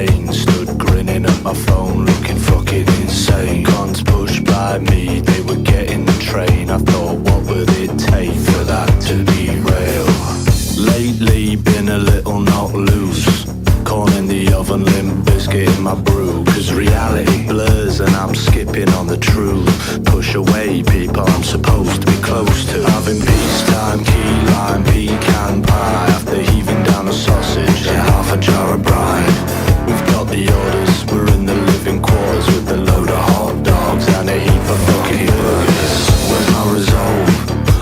lane, stood grinning at my phone, looking fucking insane. Cons pushed by me, they were getting the train. I thought, what would it take for that to derail? Lately been a little not loose, corn in the oven, limp biscuit in my brew. Cause reality blurs and I'm skipping on the truth. Push away people I'm supposed to be close to. Having peacetime, key lime, pecan pie, after heaving down a sausage and half a jar of brine. We've got the orders, we're in the living quarters with a load of hot dogs and a heap of fucking burgers. Where's my resolve?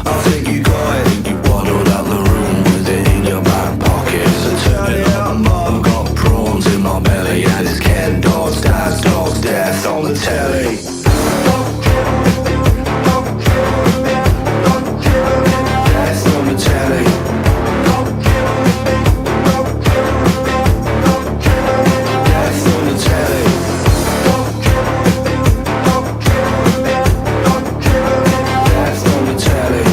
I think you got it. Think you waddled out the room with it in your back pocket. So turn it up, mum. Got prawns in my belly and it's Ken dogs, dad's dogs, death on the telly. Death on the telly. Death on the telly. Death on the telly.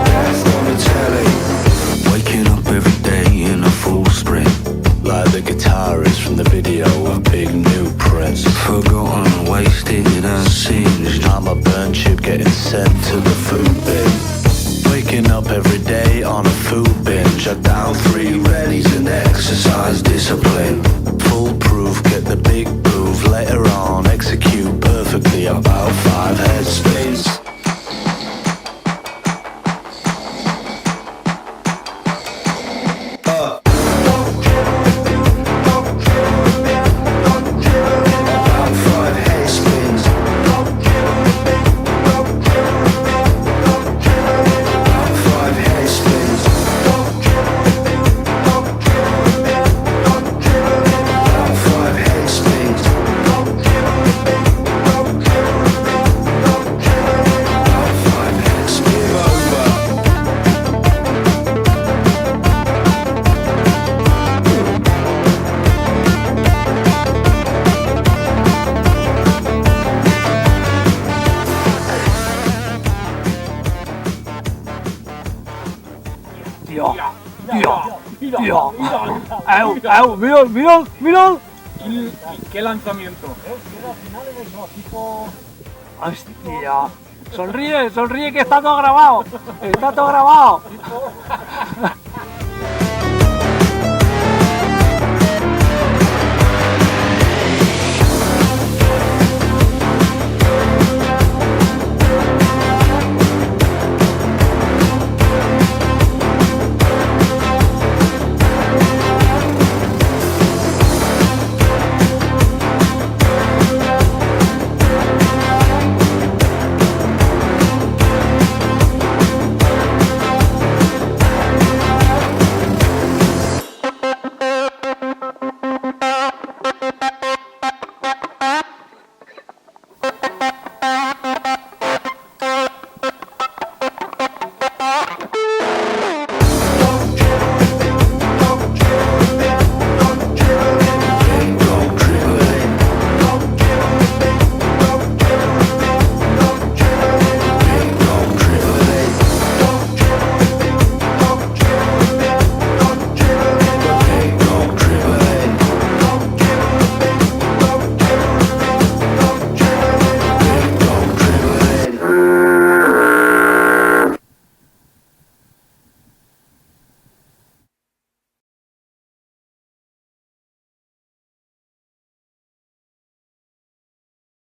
Death on the telly. Waking up every day in a full sprint, like the guitarist from the video of Big New Prince. Forgotten, wasted and singed. I'm a burnt chip getting sent to the food bin. Waking up every day on a food binge. I down 3 readies and exercise discipline. Foolproof, get the big move. Later on, execute perfectly about 5 head spins. About 5 head spins. About 5 head spins. About 5 head spins. About 5 head spins. Over. Mira. ¿Qué lanzamiento? Hostia. Sonríe que está todo grabado. Está todo grabado.